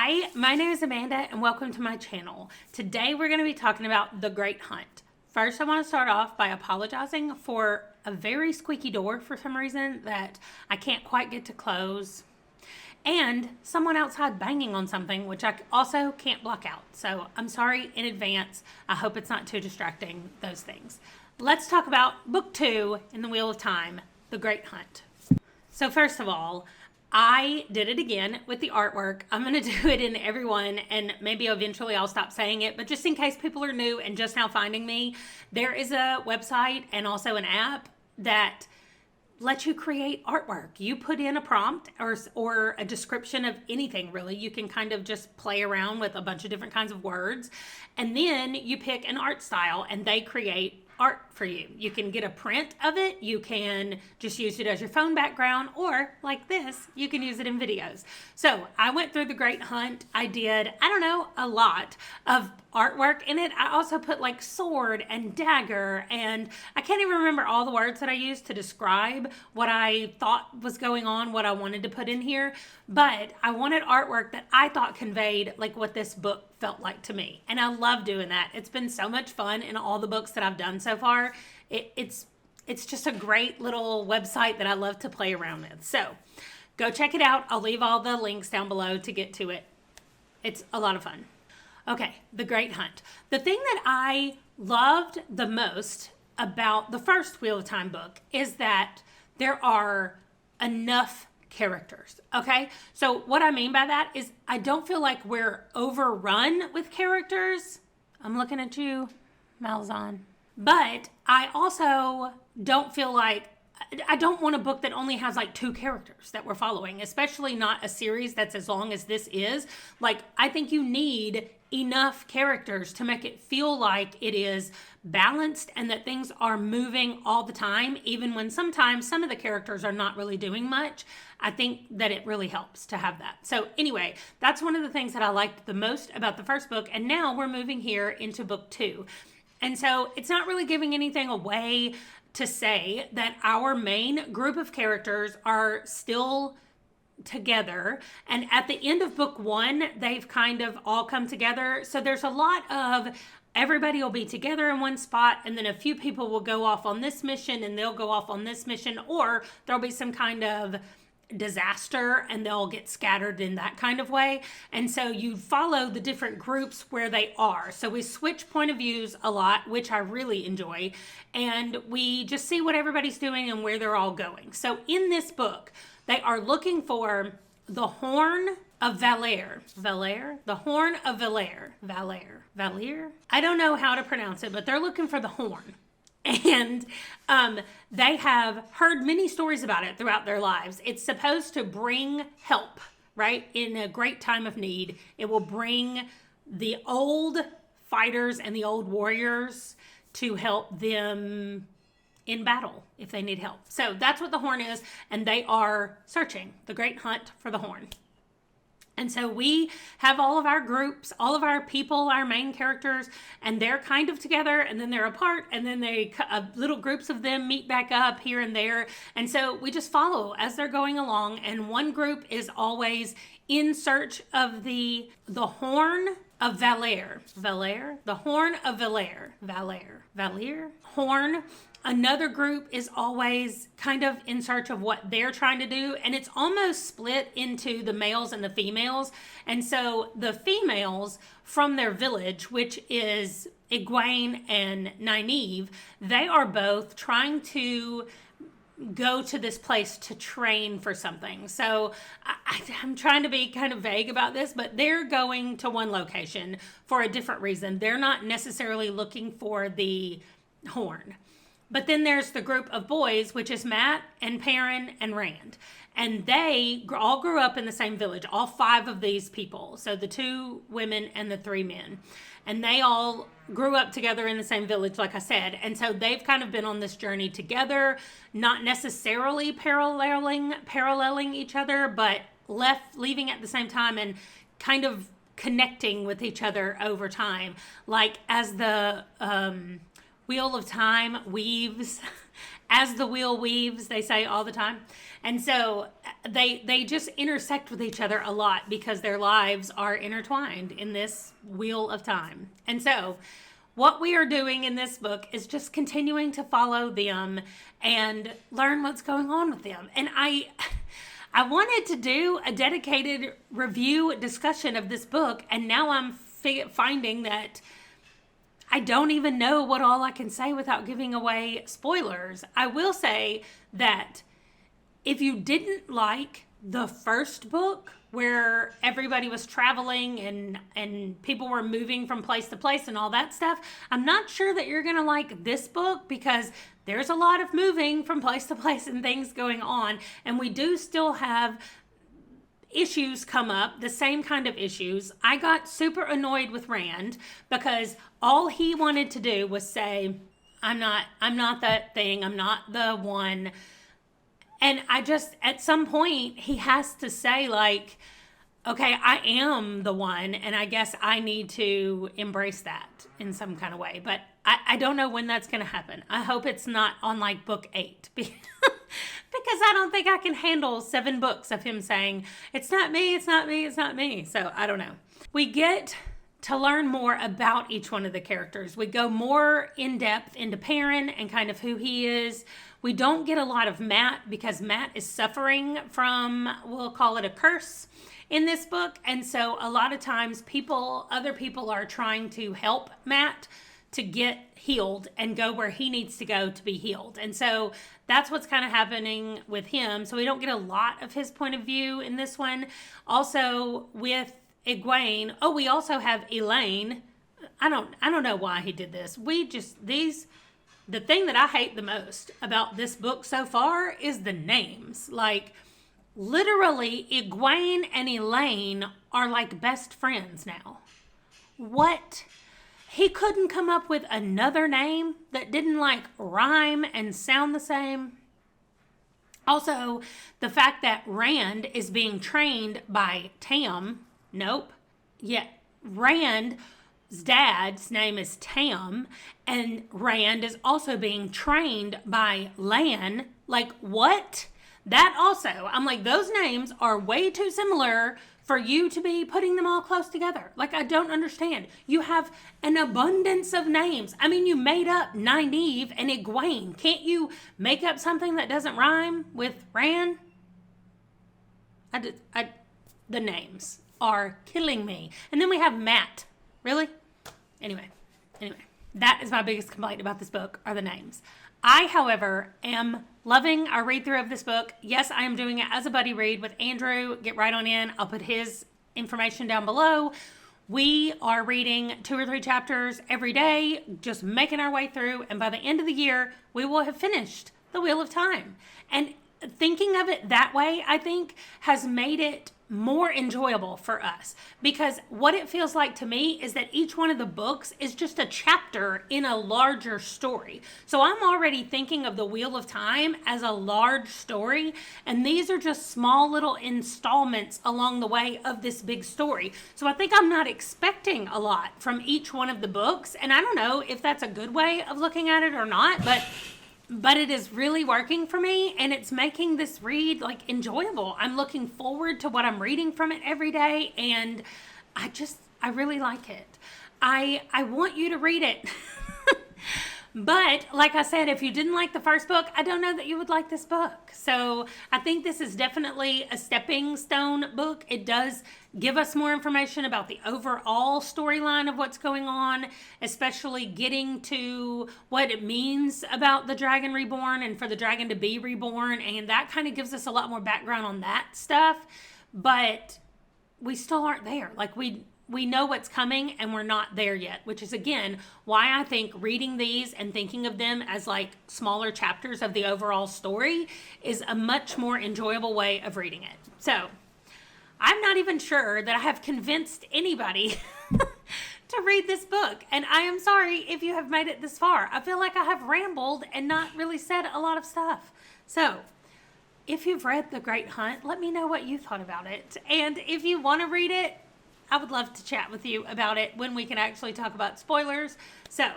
Hi, my name is Amanda and welcome to my channel. Today we're going to be talking about The Great Hunt. First, I want to start off by apologizing for a very squeaky door for some reason that I can't quite get to close, and someone outside banging on something, which I also can't block out. So I'm sorry in advance. I hope it's not too distracting, those things. Let's talk about Book 2 in the Wheel of Time, The Great Hunt. So first of all, I did it again with the artwork. I'm going to do it in every one, and maybe eventually I'll stop saying it, but just in case people are new and just now finding me, there is a website and also an app that lets you create artwork. You put in a prompt or a description of anything, really. You can kind of just play around with a bunch of different kinds of words, and then you pick an art style and they create art for you. You can get a print of it, you can just use it as your phone background, or like this, you can use it in videos. So I went through The Great Hunt. I did, a lot of artwork in it. I also put like sword and dagger, and I can't even remember all the words that I used to describe what I thought was going on, what I wanted to put in here, but I wanted artwork that I thought conveyed like what this book felt like to me. And I love doing that. It's been so much fun in all the books that I've done so far. It's just a great little website that I love to play around with. So go check it out. I'll leave all the links down below to get to it. It's a lot of fun. Okay, The Great Hunt. The thing that I loved the most about the first Wheel of Time book is that there are enough characters. Okay, so what I mean by that is I don't feel like we're overrun with characters. I'm looking at you, Malzahn. But I also don't feel like I don't want a book that only has like 2 characters that we're following, especially not a series that's as long as this is. Like, I think you need enough characters to make it feel like it is balanced and that things are moving all the time, even when sometimes some of the characters are not really doing much. I think that it really helps to have that. So anyway, that's one of the things that I liked the most about the first book. And now we're moving here into book 2. And so it's not really giving anything away to say that our main group of characters are still together, and at the end of book 1 they've kind of all come together. So there's a lot of everybody will be together in one spot, and then a few people will go off on this mission and they'll go off on this mission, or there'll be some kind of disaster and they'll get scattered in that kind of way. And so you follow the different groups where they are. So we switch point of views a lot, which I really enjoy, and we just see what everybody's doing and where they're all going. So in this book, they are looking for the Horn of Valere. Valere? The Horn of Valere. Valere. Valere? I don't know how to pronounce it, but they're looking for the horn. And they have heard many stories about it throughout their lives. It's supposed to bring help, right? In a great time of need. It will bring the old fighters and the old warriors to help them in battle if they need help. So that's what the horn is, and they are searching the great hunt for the horn. And so we have all of our groups, all of our people, our main characters, and they're kind of together, and then they're apart, and then little groups of them meet back up here and there. And so we just follow as they're going along, and one group is always in search of the Horn of Valere. Valere? The Horn of Valere. Valere. Valere? Horn. Another group is always kind of in search of what they're trying to do, and it's almost split into the males and the females. And so the females from their village, which is Egwene and Nynaeve, they are both trying to go to this place to train for something. So I'm trying to be kind of vague about this, but they're going to one location for a different reason. They're not necessarily looking for the horn. But then there's the group of boys, which is Mat and Perrin and Rand. And they all grew up in the same village, all 5 of these people. So the 2 women and the 3 men. And they all grew up together in the same village, like I said. And so they've kind of been on this journey together, not necessarily paralleling each other, but leaving at the same time and kind of connecting with each other over time. Like as the Wheel of Time weaves as the wheel weaves, they say all the time. And so they just intersect with each other a lot because their lives are intertwined in this wheel of time. And so what we are doing in this book is just continuing to follow them and learn what's going on with them. And I wanted to do a dedicated review discussion of this book, and now I'm finding that I don't even know what all I can say without giving away spoilers. I will say that if you didn't like the first book where everybody was traveling and people were moving from place to place and all that stuff, I'm not sure that you're going to like this book because there's a lot of moving from place to place and things going on. And we do still have issues come up, the same kind of issues. I got super annoyed with Rand because all he wanted to do was say, I'm not that thing. I'm not the one. And I just, at some point, he has to say like, okay, I am the one, and I guess I need to embrace that in some kind of way. But I don't know when that's going to happen. I hope it's not on like book 8 because I don't think I can handle 7 books of him saying, it's not me, it's not me, it's not me. So I don't know. We get to learn more about each one of the characters. We go more in depth into Perrin and kind of who he is. We don't get a lot of Mat because Mat is suffering from, we'll call it a curse in this book. And so a lot of times other people are trying to help Mat to get healed and go where he needs to go to be healed. And so that's what's kind of happening with him. So we don't get a lot of his point of view in this one. Also with Egwene, we also have Elaine. I don't know why he did this. The thing that I hate the most about this book so far is the names. Like, literally, Egwene and Elaine are like best friends now. What? He couldn't come up with another name that didn't like rhyme and sound the same. Also, the fact that Rand is being trained by Tam. Nope. Yeah, Rand's dad's name is Tam, and Rand is also being trained by Lan. Like, what? That also, I'm like, those names are way too similar for you to be putting them all close together. Like, I don't understand. You have an abundance of names. I mean, you made up Nynaeve and Egwene. Can't you make up something that doesn't rhyme with Rand? The names are killing me. And then we have Mat. Really? Anyway, that is my biggest complaint about this book are the names. I, however, am loving our read through of this book. Yes, I am doing it as a buddy read with Andrew. Get right on in. I'll put his information down below. We are reading 2 or 3 chapters every day, just making our way through. And by the end of the year, we will have finished The Wheel of Time. And thinking of it that way, I think, has made it more enjoyable for us, because what it feels like to me is that each one of the books is just a chapter in a larger story. So I'm already thinking of The Wheel of Time as a large story, and these are just small little installments along the way of this big story. So I think I'm not expecting a lot from each one of the books, and I don't know if that's a good way of looking at it or not, but it is really working for me, and it's making this read like enjoyable. I'm looking forward to what I'm reading from it every day, and I really like it. I want you to read it. But like I said, if you didn't like the first book, I don't know that you would like this book. So I think this is definitely a stepping stone book. It does give us more information about the overall storyline of what's going on, especially getting to what it means about the dragon reborn and for the dragon to be reborn. And that kind of gives us a lot more background on that stuff. But we still aren't there. Like, we know what's coming and we're not there yet, which is, again, why I think reading these and thinking of them as like smaller chapters of the overall story is a much more enjoyable way of reading it. So I'm not even sure that I have convinced anybody to read this book. And I am sorry if you have made it this far. I feel like I have rambled and not really said a lot of stuff. So if you've read The Great Hunt, let me know what you thought about it. And if you want to read it, I would love to chat with you about it when we can actually talk about spoilers. So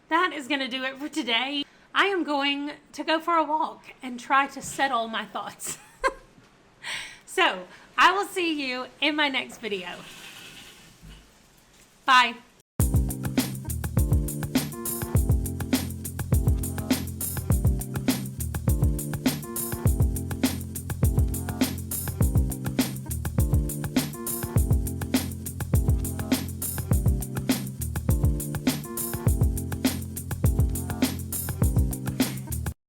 that is going to do it for today. I am going to go for a walk and try to settle my thoughts. So I will see you in my next video. Bye.